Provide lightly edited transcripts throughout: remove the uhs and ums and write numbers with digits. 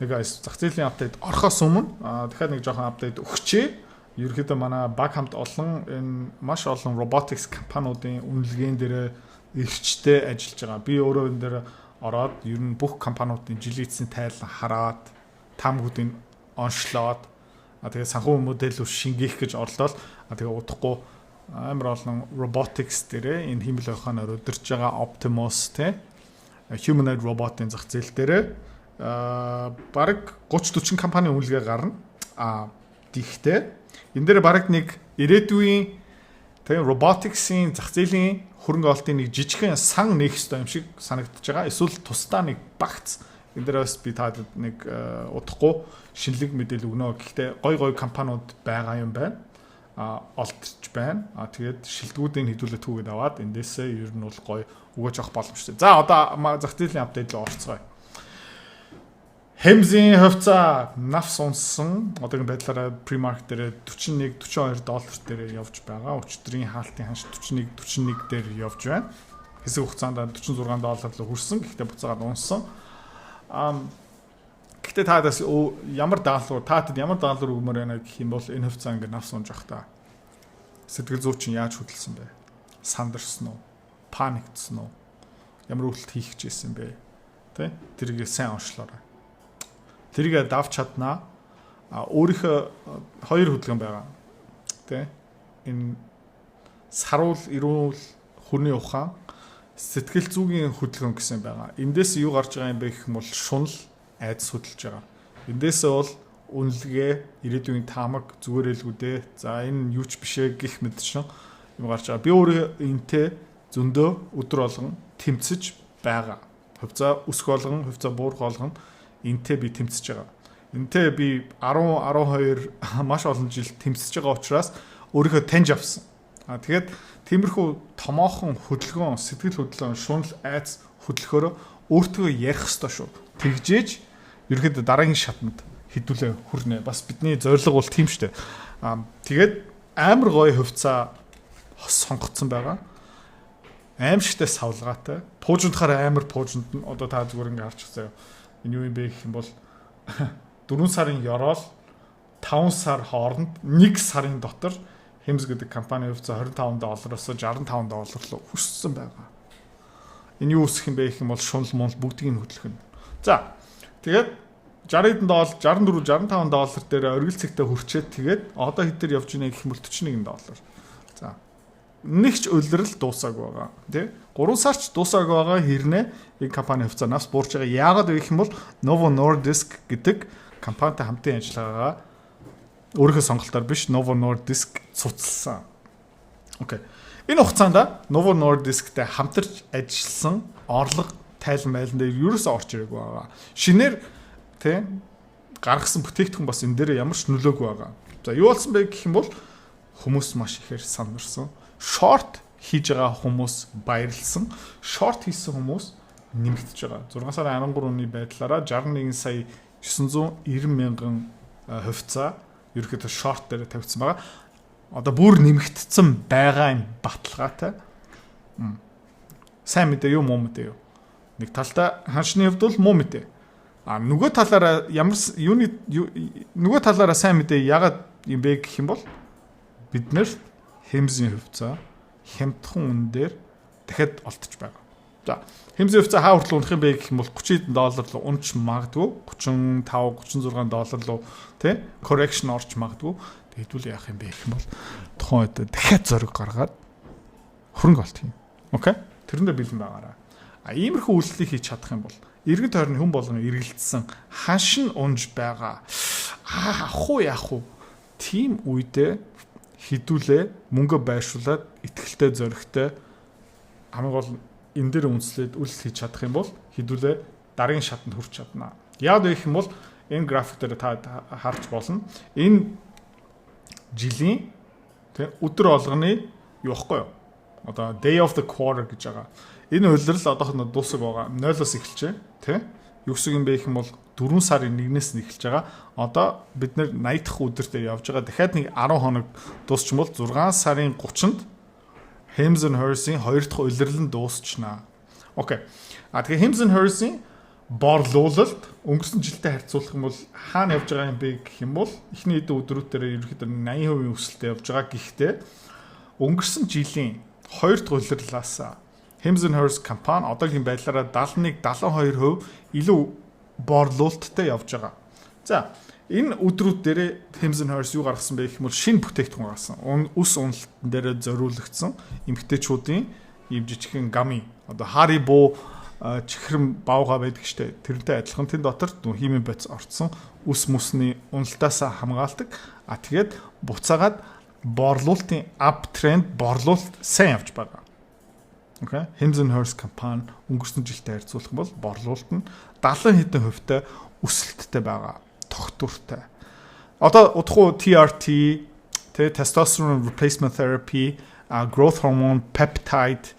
нэг зах зээлийн апдейт орохоос өмнө дахиад нэг жоохон апдейт өгчээ. Ерөнхийдөө манай баг хамт олон энэ маш олон robotics компаниудын үнэлгээнд дээр эрчтэй ажиллаж байгаа. Би өөрөө энэ дээр ороод ер нь бүх компаниудын жилийн эцсийн тайлан хараад таамагуудыг онцлоод тэгээ санхүү модель шингээх гэж орлоо. Тэгээ удахгүй амар олон robotics дээр энэ хиймэл ухаанаар өдөрж байгаа Optimus humanoid robot-ын зах зээл дээр бараг 30-40 компани үнэлгээ гарна. Тэгтээ энэ дээр бараг нэг ирээдүйн robotics-ийн зах зээлийн хөрөнгө олтын нэг жижигхэн сан нээх ёстой юм шиг санагдаж байгаа. Эсвэл тусдаа нэг багц. Энэ дээрээс би таад нэг удахгүй шинэлэг мэдээлэл өгнө. Гэхдээ гой компаниуд байгаа юм байна. Олдч байна. Тэгээд шилдэгүүдийн хэдүүлээ түүгээд аваад эндээсээ ер нь бол гой өгөөж авах боломжтой. За одоо зах зээлийн апдейт руу орцгоё. Хемзийн хувьцаа навс унсан одоогийн байдлаараа pre-market дээр 41-42 доллар дээр явж байгаа. Өчигдрийн хаалтын ханш 41 дээр явж байна. Хэсэг хугацаанд 46 доллар руу хүрсэн. Гэхдээ буцаагаад унсан. Гэхдээ таадаас ямар даалгавар өгмөр байна гэх юм бол энэ хувьцаа ингээд навс унж явах та. Сэтгэл зүй чинь яаж хөдөлсөн бэ? Сандарсан уу? Паниктсан уу? Ямар үйлдэл хийх гэжсэн бэ? Тэ? Тэрийг сайн онцлоорой. Тэрийг давч чаднаа. Өөрийнхөө хоёр хөдөлгөөн байгаа. Тэ? Энэ саруул, эрүүл, хүний ухаан, сэтгэл зүйн хөдөлгөөн гэсэн байгаа. Эндээс юу гарч байгаа юм бэ гэх юм бол шунал айдас хөдөлж байгаа. Эндээсээ бол үнэлгээ, ирээдүйн таамаг, зүгээрэлгүүдээ за энэ юу ч бишээ гих мэдсэн юм гарч байгаа. Би өөрөө энтэй зөндөө өдөр болгон тэмцэж байгаа. Хувьцаа өсөх болгон, хувьцаа буурах болгон энтэй би тэмцэж байгаа. Энтэй би 10-12 маш олон жил тэмцэж байгаа учраас өөрийнхөө таньж авсан. Тэгээд тиймэрхүү томоохон хөдөлгөөн, сэтгэл хөдлөн, шунал айц хөдлөхөөр өөртөө ярих ёстой шүү. Тэгжээж ерөөхдөө дараагийн шатанд хэдүүлээ хүрнэ. Бас бидний зорилго бол тийм шүү дээ. Тэгээд амар гоё хувьцаа сонгогдсон байгаа. Аимшигтай савлгаатай. Пуужиндахаар амар пуужинд нь одоо та зүгээр ингэ харж байгаа. Энэ юу юм бэ гэх юм бол 4 сарын ёроол 5 сар хооронд 1 сарын дотор Хемз гэдэг компани хувьцаа $25-оос $65 руу өссөн байгаа. Энэ юу өсөх юм бэ гэх юм бол шунал мунал бүгдийг нь хөдлөх нь. За тэгээд $60 $64-65 дээр оргил цэгтээ хүрчээд тэгээд одоо хэд дээр явж байна гэх юм бол $41. За нэг ч улирал дуусаагүй байгаа. Тэ 3 сарч дуусаагүй байгаа хэрнээ энэ компани хувьцаа навс буурч байгаа. Яагаад вэ гэх юм бол Novo Nordisk гэдэг компанитай хамтын ажиллагаагаа өөрийнхөө сонголтоор биш Novo Nordisk цуцлсан. Окей. Энэ хугацаанд Novo Nordiskтэй хамтарч ажилласан орлого тайлан байлан дээр ерөөсөө орж ирээгүй байгаа. Шинээр тэ гаргасан бүтээгдэхүүн бас энэ дээр ямар ч нөлөөгүй байгаа. За юу болсон бэ гэх юм бол хүмүүс маш ихээр сандарсан. Шорт хийж байгаа хүмүүс баярлсан. Шорт хийсэн хүмүүс нэмэгдэж байгаа. 6 сарын 13 оны байдлаараа 61 сая 990 мянган хувьцаа ерөөхдөө шорт дээр тавьсан байгаа. Одоо бүр нэмэгдсэн байгаа юм баталгаатай. Сайн мэдээ юу муу мэдээ юу? Нэг талдаа ханшны хувьд бол муу мэдээ. Нөгөө талаараа нөгөө талаараа сайн мэдээ ягаад юм бэ гэх юм бол бид нэр Хемзийн хувьцаа хямдхан үнээр дахиад олдож байгаа. За, Хемзийн хувьцаа хаа хүртэл унах юм бэ гэх юм бол $30 руу унч магадгүй, $35-36 руу тий correction орч магадгүй. Тэгвэл яах юм бэ гэх юм бол тухайн үед дахиад зориг гаргаад хөрөнгө олт юм. Окей? Тэрэндээ бэлэн байгаараа. Иймэрхүү үйлчлэлийг хийж чадах юм бол иргэн тойрны хүн болгон эргэлдсэн ханшин унж байгаа. Яах вэ? Тим үедээ хідүүлээ мөнгө байршуулад итгэлтэй зоригтой хамгийн гол энэ дээр үнслээд үйлчлэл хийж чадах юм бол хідүүлээ дараагийн шатанд хүрч чадна. Яг гэх юм бол энэ график дээр та харж болно. Энэ жилийн өдөр болгоны юу ихгүй юу? Одоо day of the quarter гэж байгаа. Энэ улирал одоохондоо дуусах байгаа. 0-оос эхэлжээ, тий? Юу гэсэн юм бэ гэх юм бол 4 сарын 1-ээс нь эхэлж байгаа. Одоо бид нэр 80 дахь өдөр дээр явж байгаа. Дахиад нэг 10 хоног дуусчмал 6 сарын 30-нд Hems and Hers-ийн 2 дахь улирал нь дуусчнаа. Окей. Тэгээ Hems and Hers-ийн борлуулалт өнгөрсөн жилдээ харьцуулах юм бол хаана явж байгаа юм бэ гэх юм бол эхний өдрүүдээр ерөөхдөө 80% өсөлтөд явж байгаа. Гэхдээ өнгөрсөн жилийн 2 дахь улирлаас Hims & Hers компани одоогийн байдлаараа 71-72% илүү борлуулалттай явж байгаа. За энэ өдрүүд дээр Hims & Hers юу гаргасан бэ гэх юм бол шинэ бүтээгдэхүүн гаргасан. Ус уналтан дээр зориулагдсан эмэгтэйчүүдийн ийм жижигхэн гами одоо Haribo чихрэм баага байдаг штэ. Тэрнтэй адилхан тэн дотор химийн бодис орцсон ус мөсний уналтаас хамгаалдаг. Тэгээд буцаагаад борлуулалтын up trend борлуулалт сайн явж байгаа. Окей. Hims & Hers компани өнгөрсөн жилтэй харьцуулах бол борлуулалт нь 70 хэдэн хувьтай өсөлттэй байгаа. Тогтвортой. Одоо удахгүй TRT, testosterone replacement therapy, growth hormone, peptide,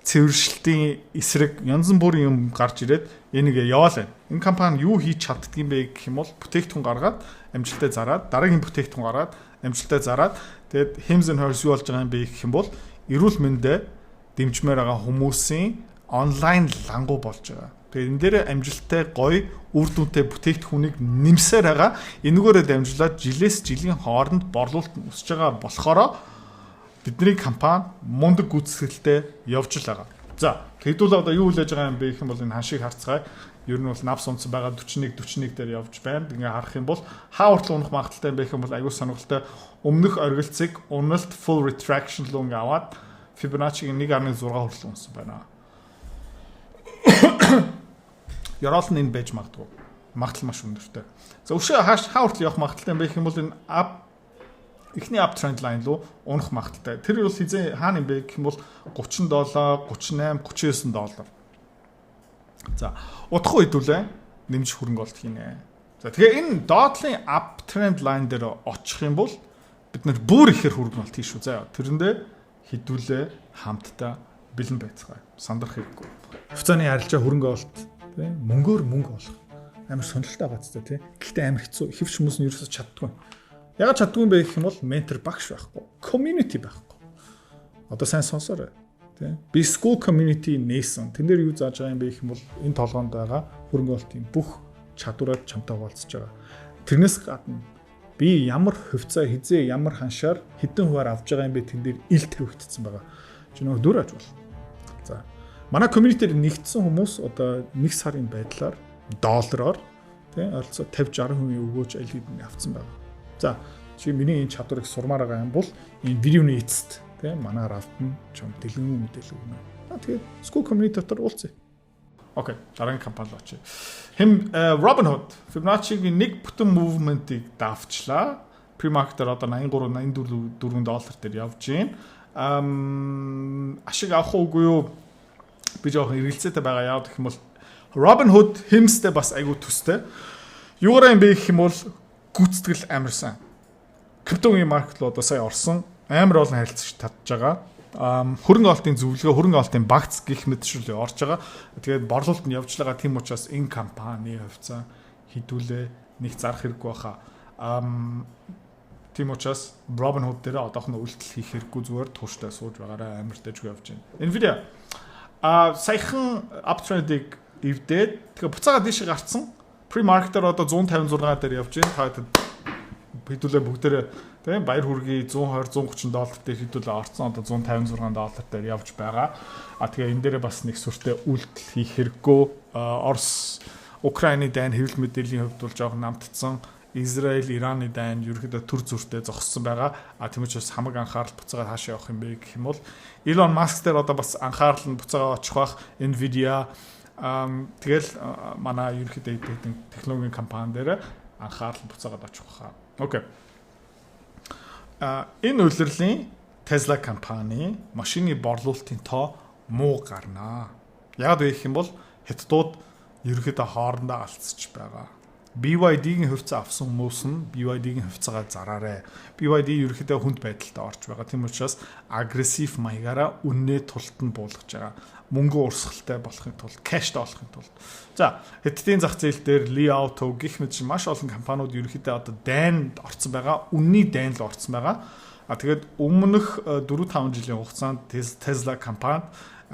цэвэршилтийн эсрэг янз бүрийн юм гарч ирээд энийг яваалаа. Энэ компани юу хийж чаддгийм бэ гэх юм бол бүтээгдэхүүн гаргаад амжилттай зараад дараагийн бүтээгдэхүүн гаргаад амжилттай зараад тэгээд Hims & Hers юу болж байгаа юм бэ гэх юм бол эрүүл мэндэд дэмжмээр байгаа хүмүүсийн онлайн лангуу болж байгаа. Тэгээд энэ дээр амжилттай гоё үр дүнтэй бүтээгдэхүүнийг нэмсээр байгаа. Энэгээрээ дамжуулаад жилээс жилийн хооронд борлуулалт нь өсөж байгаа болохоор бидний компани мундаг гүйцэтгэлтэй явж л байгаа. За тэгвэл одоо юу хүлээж байгаа юм бэ гэх юм бол энэ ханшийг харцгаая. Ер нь бол навс унцсан байгаа 41 дээр явж байна. Ингээ харах юм бол хаа хүртэл унах магадaltaй юм бэ гэх юм бол аюул сонирхолтой өмнөх оргилцыг уналт full retraction руу ингээ аваад Fibonacci-гийн 1.6 хүртэл унсан байна. Яраал нь энэ байж магадгүй. Магадлал маш өндөртэй. За өшөө хаа хүртэл явах магадaltaй юм бэ гэх юм бол энэ эхний up trend line руу унах магадaltaй. Тэр бол хизээ хаана юм бэ гэх юм бол $30, $38, $39. За удахгүй хэдүүлээ нэмж хөрөнгө олт хийнэ. За тэгэхээр энэ доотлын up trend line дээр очих юм бол бид нар бүр ихээр хөрөнгө олт хийш үү. За тэрэндээ хэдүүлээ хамтдаа бэлэн байцгаая. Сандрах хэрэггүй. Хувьцааны арилжаа хөрөнгө олт тийм мөнгөөр мөнгө олох амар сонирхолтой байгаа ч тийм. Гэхдээ амар хэцүү. Хэвч хүмүүс нь ерөөсөж чаддгүй. Ягаад чаддгүй юм бэ гэх юм бол ментор багш байхгүй. Community байхгүй. Одоо сайн сонсоорой. Тийм. Би school community нээсэн. Тэн дээр юу зааж байгаа юм бэ гэх юм бол энэ толгоонд байгаа хөрөнгө олтын бүх чадвараад чамтай хуваалцаж байгаа. Тэрнээс гадна би ямар хувьцаа хизээ ямар ханшаар хэдэн хуваар авж байгаа юм бэ тэн дээр ил тавигдсан байгаа. Чи нөгөө дүр аж бол. За. Манай community-ээр нэгдсэн хүмүүс одоо 1 сарын байдлаар доллараар тийм ойролцоо 50-60% өгөөж аль хэдийн авцсан байна. За чи миний энэ чадварыг сурмаар байгаа юм бол энэ видеоны эцэст тийм манай рафтан чам дэлгэн мэдээлэл өгнө. Тэгээд school community дотор уулзъя. Окей, дараагийн компани л очие. Robinhood Fibonacci-гийн нэг бүтэн movement-ийг давчлаа. Pre-market-аар одоо $83-84 дээр явж байна. Ашиг авах уугүй юу? Би жоохон эргэлзээтэй байгаа яа гэх юм бол Robinhood Hims-тэй бас айгүй төстэй. Юугаар юм бэ гэх юм бол гүйцэтгэл амарсан. Криптогийн маркет руу одоо сая орсон. Амар олон харилцагч татж байгаа. Хөрөнгө олтын зөвлөгөө, хөрөнгө олтын багц гэх мэтчүүл орж байгаа. Тэгээд борлуулалт нь явж байгаа. Тийм учраас энэ компани хувьцаа хідүүлээ нэг зарах хэрэггүй баха. Тийм учраас Robinhood дээр одоохоно үйлдэл хийх хэрэггүй зүгээр тууштай сууж байгаараа амар дэжгүй явж байна. Nvidia саяхан uptrend-ыг эвдээд тэгээ буцаага дээш гарцсан. Pre-market-аар одоо 156 дээр явж байна. Та хэдүүлээ бүгдээрээ тийм баяр хүргэе $120-130 дээр хэдүүлээ орцсон. Одоо $156 дээр явж байгаа. Тэгээ энэ дээрээ бас нэг сүртэй үйлдэл хийх хэрэггүй. Орос, Украины дайн хэвлэл мэдээллийн хувьд бол жоохон намтцсан. Израиль, Ираны дайн ерөөхдөө төр зүртэй зогссон байгаа. Тийм учраас хамаг анхаарал буцаагаад хаашаа явах юм бэ гэх юм бол Elon Musk дээр одоо бас анхаарал нь буцаагаа очих бах. Nvidia тэгэл манай ерөөхдөө технологийн компани дээр анхаарал буцаагаад очих баха. Окей. Энэ үйлрлийн Tesla компани машины борлуулалтын тоо муу гарнаа. Яг гэх юм бол хятадууд ерөөхдөө хоорондоо алцж байгаа. BYD-гийн хувьцаа авсан хүмүүс нь BYD-гийн хувьцаагаа зараарэ. BYD ерөөхдөө хүнд байдалтай орж байгаа. Тийм учраас агрессив маягаараа үннээ тултанд буулгаж байгаа. Мөнгө урсгалтай болохын тулд, кэштэй болохын тулд. За, хэдтийн зах зээл дээр Li Auto гэх мэт маш олон компаниуд ерөөхдөө одоо дайнд орцсон байгаа. Үнний дайн л орцсон байгаа. Тэгээд өмнөх 4-5 жилийн хугацаанд Tesla компани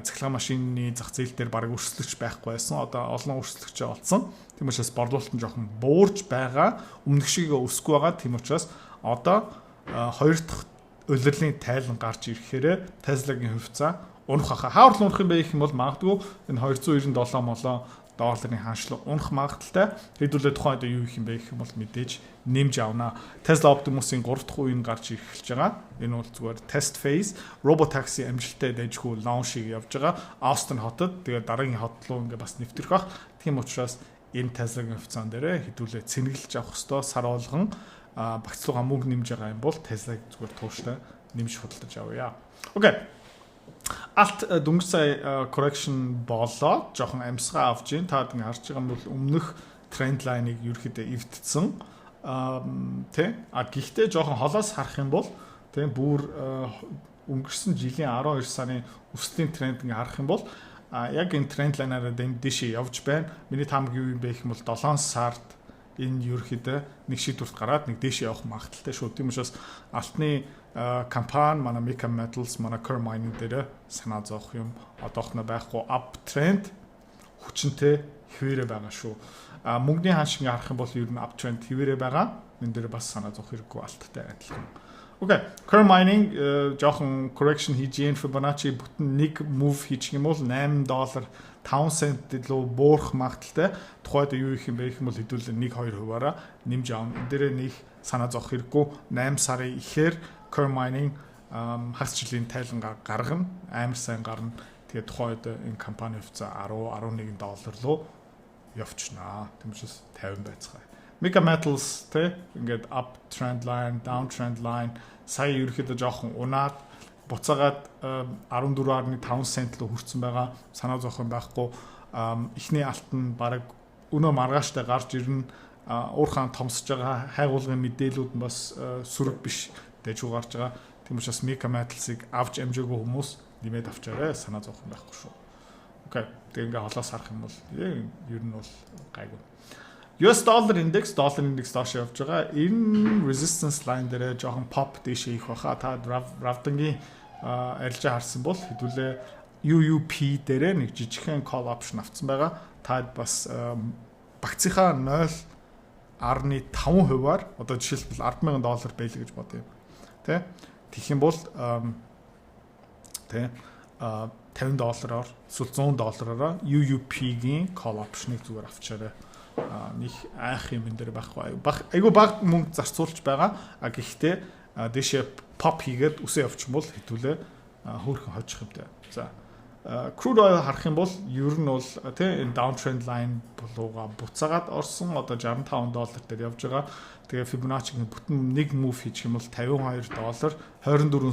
цахилгаан машины зах зээл дээр бараг өрсөлдөгч байхгүй байсан. Одоо олон өрсөлдөгч олсон. Тийм учраас борлуулалт нь жоохон буурж байгаа. Өмнөх шиг өсөхгүй байгаа. Тийм учраас одоо хоёр дахь улирлын тайлан гарч ирэхээр Tesla-гийн хувьцаа унах хаа. Хаавар унах юм бэ гэх юм бол магадгүй энэ 297 молоо долларын ханшлага унах магадaltaй. Хэдүүлээ тухайн үед юу их юм бэ гэх юм бол мэдээж нэмж авна. Tesla Optimus-ийн 3 дахь үеийн гарч эхэлж байгаа. Энэ бол зүгээр test phase. Robotaxi амжилттай дэжгүй launch-ийг явж байгаа. Austin хотод тэгээ дараагийн хот руу ингээ бас нэвтрэх бах. Тийм учраас энэ Tesla-гийн хувьцаан дээр хэдүүлээ цэнгэлж авах хэвээр сар болгон багцлуугаа мөнгө нэмж байгаа юм бол Tesla-г зүгээр тууштай нэмж худалдаж авъя. Окей. Алт дөнгөж сая correction болоод жоохон амьсгаа авч ийн. Та ингэ харж байгаа юм бол өмнөх тренд лайныг ерөөхдөө эвдсэн. Гэхдээ жоохон холоос харах юм бол бүр өнгөрсөн жилийн 12 сарын өслийн тренд ингэ харах юм бол яг энэ тренд лайнаараа дэшээ явж байна. Миний таамаг юу юм бэ гэх юм бол 7 сард энэ ерөөхдөө нэг шийдвэрт гараад нэг дэшээ явах магадaltaй шүү. Тийм учраас алтны компани манай Mega Metals, манай Core Mining дээр санаа зовох юм одоохно байхгүй uptrend хүчнтэй хэвээрээ байгаа шүү. Мөнгөний хаан шиг харах юм бол ер нь uptrend хэвээрээ байгаа. Энэ дээр бас санаа зовох хэрэггүй алттай адилхан. Окей, Core Mining жоохон correction хийж ийн Fibonacci бүтэн нэг move хийчих юм бол $8 5 цент лөө буурах магадaltaй. Тухайд юу их юм бэ гэх юм бол хэдүүлээ 1-2%-аараа нэмж аавна. Энэ дээр нэг санаа зовох хэрэггүй. 8 сарын ихээр Core Mining хагас жилийн тайлан гаргана. Амар сайн гарна. Тэгээд тухайд энэ компани хувьцаа $10-11 руу явчихнаа. Тийм учраас 50 байцгаая. Mega Metals ингээд up trend line, down trend line сая ерөөхдөө жоохон унаад буцаагаад 14.5 цент руу хүрсэн байгаа. Санаа зовох юм байхгүй. Эхний алт нь баг өнөө маргааштай гарч ирнэ. Уурхаан томсож байгаа хайгуулгын мэдээлүүд нь бас сүрэг биш дэжүү гарч байгаа. Тийм учраас Mega Metals-ыг авч амжаагүй хүмүүс нэмээд авчаарай. Санаа зовох юм байхгүй шүү. Окей. Тэгээ ингээ холоос харах юм бол ер нь бол гайгүй. US dollar index доош явж байгаа. Энэ resistance line дээр жоохон pop дэше их баха. Та Ravdan-гийн арилжаа харсан бол хэдүүлээ UUP дээр нэг жижигхэн call option авсан байгаа. Та бас багцынхаа 0.5%-аар одоо жишээлбэл $10,000 байлаа гэж бодъё. Тэгэх юм бол $50-аар эсвэл $100-аар UUP-гийн call option-ыг зүгээр авчаарай. Нэг айх юм энэ дээр байхгүй. Айгу баг мөнгө зарцуулж байгаа. Гэхдээ дэшээ pop хийгээд үсээ явчих юм бол хэдүүлээ хөөрхөн хожих юмтай. За crude oil харах юм бол ер нь бол энэ downtrend line болоогаа буцаагаад орсон. Одоо $65 дээр явж байгаа. Тэгээ Fibonacci-гийн бүтэн нэг move хийчих юм бол $52 24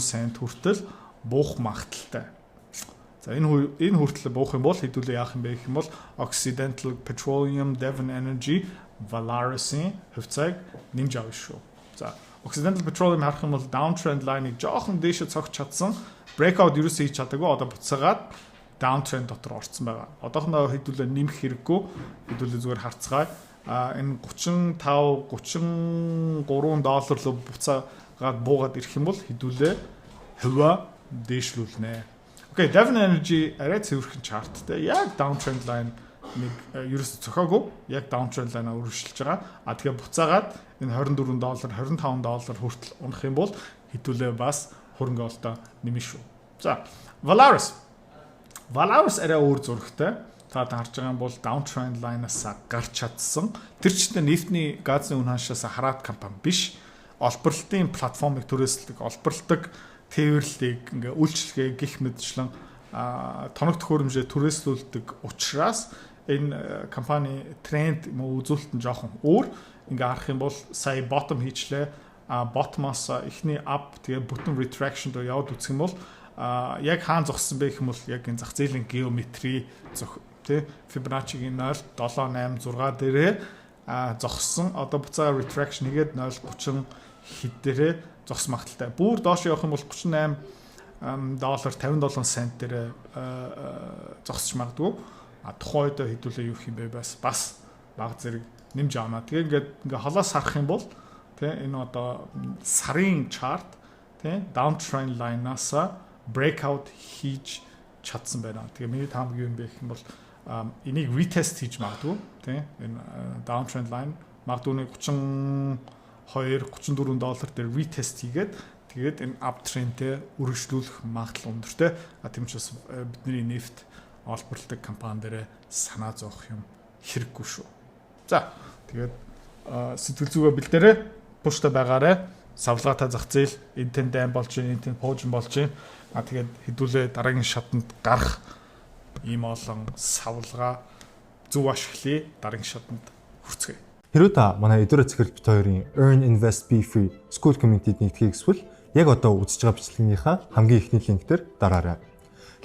цент хүртэл буух магадaltaй. За энэ хүртэл буух юм бол хэдүүлээ яах юм бэ гэх юм бол Occidental Petroleum, Devon Energy, Valaris-ийн хувьцааг нэмж авна шүү. За Occidental Petroleum харах юм бол downtrend line-ыг жоохон дээшээ цогч чадсан. Breakout ерөөсөө хийж чадаагүй. Одоо буцаагаад downtrend дотор орсон байгаа. Одоохондоо хэдүүлээ нэмэх хэрэггүй. Хэдүүлээ зүгээр харцгаая. Энэ $33 руу буцаагаад буугаад ирэх юм бол хэдүүлээ хуваа дээшлүүлнэ. Окей, Devon Energy арай цэвэрхэн чарттай. Яг downtrend line нэг ерөөс цохоогүй. Яг downtrend line-а өргөжлөж байгаа. Тэгээ буцаагаад энэ $24, $25 хүртэл унах юм бол хэдүүлээ бас хөрөнгө олтоо нэмэн шүү. За, Valaris арай өөр зурагтай. Та харж байгаа юм бол downtrend line-аас гарч чадсан. Тэр чинь нефтний газны үн ханшаас хараад компани биш. Олборлолтын платформыг түрээсэлдэг, олборлдог тээвэрлэлийг ингээ үйлчлэгээ гих мэдчлэн тоног төхөөрөмжөө түрээслүүлдэг учраас энэ компани тренд үзүүлэлт нь жоохон өөр. Ингээ харах юм бол сая bottom хийчлээ. Bottom-аас эхний up тэгээ бүтэн retraction руу яваад үсэх юм бол яг хаан зогссон бэ гэх юм бол яг энэ зах зээлийн геометри Fibonacci-гийн 0.786 дээрээ зогссон. Одоо буцаа retraction хийгээд 0.30 хэд дээрээ зогс магадaltaй. Бүр доош явах юм бол $38 57 цент дээр зогсож магадгүй. Тухайн үед хэдүүлээ юу юм бэ бас баг зэрэг нэмж авна. Тэгээ ингээ холоос харах юм бол энэ одоо сарын chart downtrend line-аас breakout хийж чадсан байна. Тэгээ миний таамаг юу юм бэ гэх юм бол энийг retest хийж магадгүй тийм энэ downtrend line магадгүй $32-34 дээр retest хийгээд тэгээд энэ uptrend-тэй үргэлжлүүлэх магадлал өндөртэй. Тийм ч бас бидний нефт олборлдог компани дээр санаа зовох юм хэрэггүй шүү. За тэгээд сэтгэл зүгээ бэлдээрээ пуштай байгаарэ. Савлгаатай зах зээл энтэн дайм болж байна, энтэн поужин болж байна. Тэгээд хэдүүлээ дараагийн шатанд гарах ийм олон савлгаа зөв ашиглая, дараагийн шатанд хүрцгээе. Хэрвээ та манай эдгээр захирал бит хоёрын Earn Invest Be Free School Community-д нэгдэхийг хүсвэл яг одоо үзэж байгаа бичлэгийнхаа хамгийн эхний линк дээр дараарай.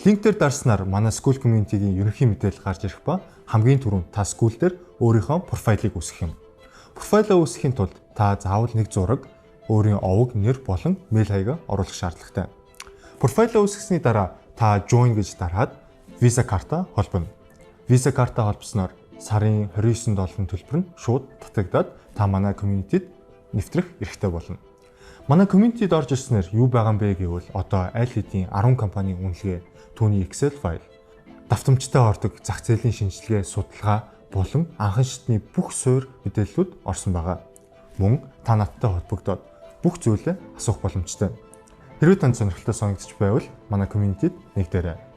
Линк дээр дарснаар манай School Community-гийн ерөнхий мэдээлэл гарч ирэх ба хамгийн түрүүнд та school дээр өөрийнхөө профайлыг үүсгэх юм. Профайлаа үүсгэхийн тулд та заавал нэг зураг, өөрийн овог, нэр болон мэйл хаягаа оруулах шаардлагатай. Профайлаа үүсгэсний дараа та join гэж дараад Visa карта холбоно. Visa карта холбосноор сарын $29 төлбөр нь шууд татагдаад та манай community-д нэвтрэх эрхтэй болно. Манай community-д орж ирснээр юу байгаа юм бэ гэвэл одоо аль хэдийн 10 компанийн үнэлгээ, түүний Excel файл, давтамжтай ордог зах зээлийн шинжилгээ, судалгаа болон анхан шатны бүх суурь мэдээллүүд орсон байгаа. Мөн та надтай холбогдоод бүх зүйлээ асуух боломжтой. Хэрвээ танд сонирхолтой санагдчих байвал манай community-д нэгдээрэй.